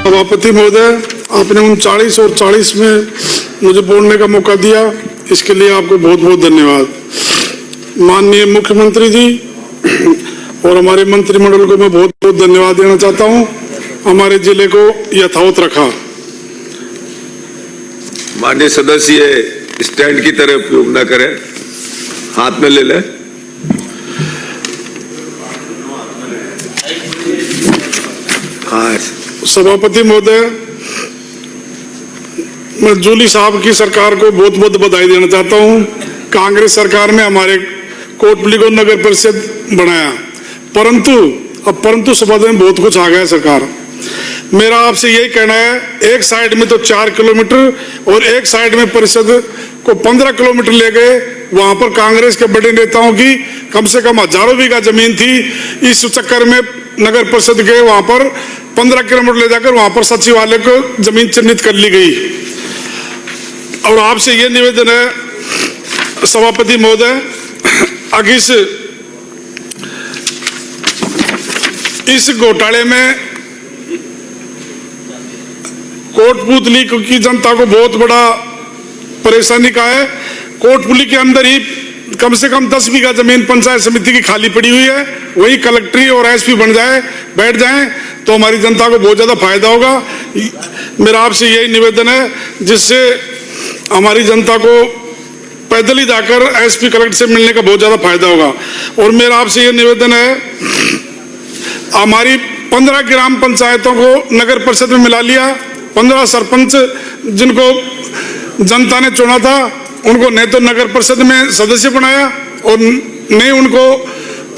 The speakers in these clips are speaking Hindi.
सभापति महोदय, आपने 39 और 40 में मुझे बोलने का मौका दिया, इसके लिए आपको बहुत बहुत धन्यवाद। माननीय मुख्यमंत्री जी और हमारे मंत्रिमंडल को मैं बहुत बहुत धन्यवाद देना चाहता हूं, हमारे जिले को यथावत रखा। माननीय सदस्य स्टैंड की तरह उपयोग न करें, हाथ में ले लें। हाँ, सभापति महोदय, मैं जूली साहब की सरकार को बहुत बहुत बधाई देना चाहता हूं। कांग्रेस सरकार में हमारे कोटपुतली को नगर परिषद बनाया, परंतु सभा में बहुत कुछ आ गया सरकार। मेरा आपसे यही कहना है, एक साइड में तो 4 किलोमीटर और एक साइड में परिषद को 15 किलोमीटर ले गए। वहां पर कांग्रेस के बड़े नेताओं की कम से कम हजारों बीघा जमीन थी। इस चक्कर में नगर परिषद के वहां पर 15 किलोमीटर ले जाकर वहां पर सचिवालय को जमीन चिन्हित कर ली गई। और आपसे यह निवेदन है सभापति महोदय, इस घोटाले में कोटपुतली की जनता को बहुत बड़ा परेशानी का है। कोटपुतली के अंदर ही कम से कम 10 बीघा जमीन पंचायत समिति की खाली पड़ी हुई है। वही कलेक्ट्री और एसपी बैठ जाएं तो हमारी जनता को बहुत ज्यादा फायदा होगा। मेरा आपसे यही निवेदन है, जिससे हमारी जनता को पैदल ही जाकर एसपी कलेक्टर से मिलने का बहुत ज्यादा फायदा होगा। और मेरा आपसे यह निवेदन है, हमारी 15 ग्राम पंचायतों को नगर परिषद में मिला लिया। 15 सरपंच जिनको जनता ने चुना था, उनको न तो नगर परिषद में सदस्य बनाया और नहीं उनको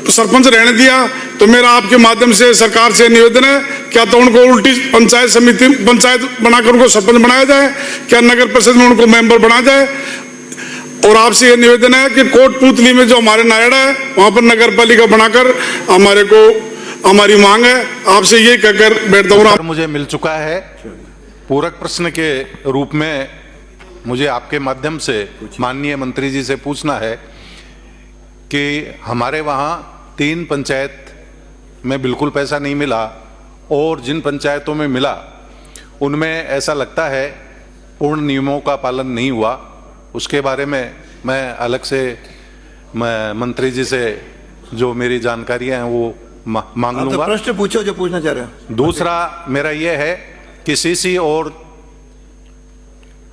सरपंच रहने दिया। तो मेरा आपके माध्यम से सरकार से निवेदन है, क्या तो उनको उल्टी पंचायत बनाकर उनको सरपंच बनाया जाए, क्या नगर परिषद में उनको मेंबर बनाया जाए। और आपसे यह निवेदन है कि कोटपुतली में जो हमारे नायड़ा है वहां पर नगर पालिका बनाकर हमारी मांग है। आपसे ये कहकर बैठता हूँ। मुझे मिल चुका है। पूरक प्रश्न के रूप में मुझे आपके माध्यम से माननीय मंत्री जी से पूछना है कि हमारे वहाँ 3 पंचायत में बिल्कुल पैसा नहीं मिला और जिन पंचायतों में मिला उनमें ऐसा लगता है पूर्ण नियमों का पालन नहीं हुआ। उसके बारे में मैं अलग से मंत्री जी से जो मेरी जानकारियां हैं वो मांग लूंगा। तो प्रश्न पूछो जो पूछना चाह रहे हो। दूसरा मेरा यह है कि सीसी और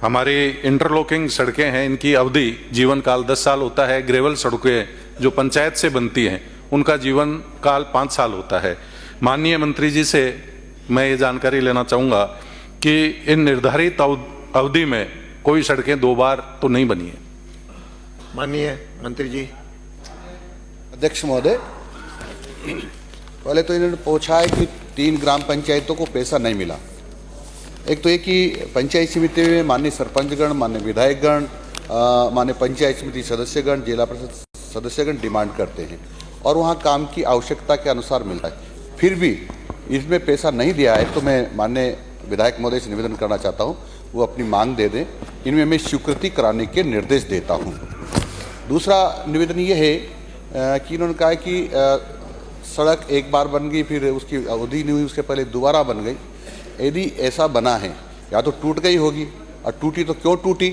हमारी इंटरलॉकिंग सड़कें हैं, इनकी अवधि जीवन काल 10 साल होता है। ग्रेवल सड़कें जो पंचायत से बनती हैं उनका जीवन काल 5 साल होता है। माननीय मंत्री जी से मैं ये जानकारी लेना चाहूँगा कि इन निर्धारित अवधि में कोई सड़कें 2 बार तो नहीं बनी है। माननीय मंत्री जी। अध्यक्ष महोदय, पहले तो इन्होंने पूछा है कि 3 ग्राम पंचायतों को पैसा नहीं मिला। एक तो ये कि पंचायत समिति में माननीय सरपंचगण, माननीय विधायकगण, माननीय पंचायत समिति सदस्यगण, जिला परिषद सदस्यगण डिमांड करते हैं और वहाँ काम की आवश्यकता के अनुसार मिलता है। फिर भी इसमें पैसा नहीं दिया है तो मैं माननीय विधायक महोदय से निवेदन करना चाहता हूँ वो अपनी मांग दे दें। इनमें मैं स्वीकृति कराने के निर्देश देता हूँ। दूसरा निवेदन ये है कि इन्होंने कहा कि सड़क एक बार बन गई, फिर उसकी अवधि नहीं हुई, उसके पहले दोबारा बन गई। यदि ऐसा बना है या तो टूट गई होगी, और टूटी तो क्यों टूटी,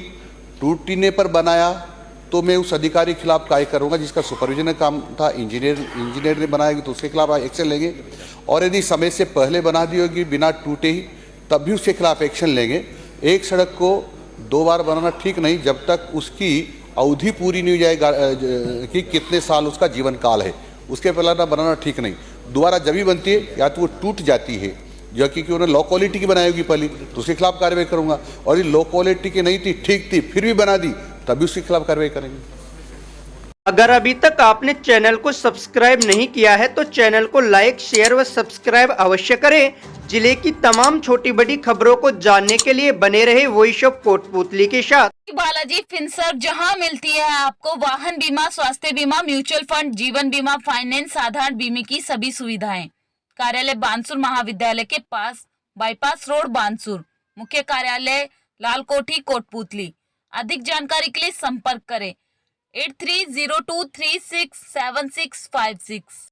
टूटने पर बनाया तो मैं उस अधिकारी के खिलाफ कार्य करूंगा जिसका सुपरविजन का काम था। इंजीनियर ने बनाएगी तो उसके खिलाफ एक्शन लेंगे। और यदि समय से पहले बना दी होगी बिना टूटे ही, तब भी उसके खिलाफ एक्शन लेंगे। एक सड़क को 2 बार बनाना ठीक नहीं, जब तक उसकी अवधि पूरी नहीं हो जाएगा कि कितने साल उसका जीवन काल है, उसके पहले ना बनाना ठीक नहीं। दोबारा जब भी बनती है या तो वो टूट जाती है, जो कि उन्होंने लो क्वालिटी की बनाई होगी पहले, तो उसके खिलाफ कार्रवाई करूंगा। और ये लो क्वालिटी की नहीं थी, ठीक थी, फिर भी बना दी, तभी उसके खिलाफ कार्रवाई करेंगे। अगर अभी तक आपने चैनल को सब्सक्राइब नहीं किया है तो चैनल को लाइक, शेयर व सब्सक्राइब अवश्य करें। जिले की तमाम छोटी बड़ी खबरों को जानने के लिए बने रहे वॉइस ऑफ कोटपुतली के साथ। बालाजी फिनसर्व, जहां मिलती है आपको वाहन बीमा, स्वास्थ्य बीमा, म्यूचुअल फंड, जीवन बीमा, फाइनेंस, साधारण बीमे की सभी सुविधाएं। कार्यालय बानसूर महाविद्यालय के पास, बाईपास रोड बानसूर। मुख्य कार्यालय लाल कोठी कोटपुतली। अधिक जानकारी के लिए संपर्क करें 8302367656।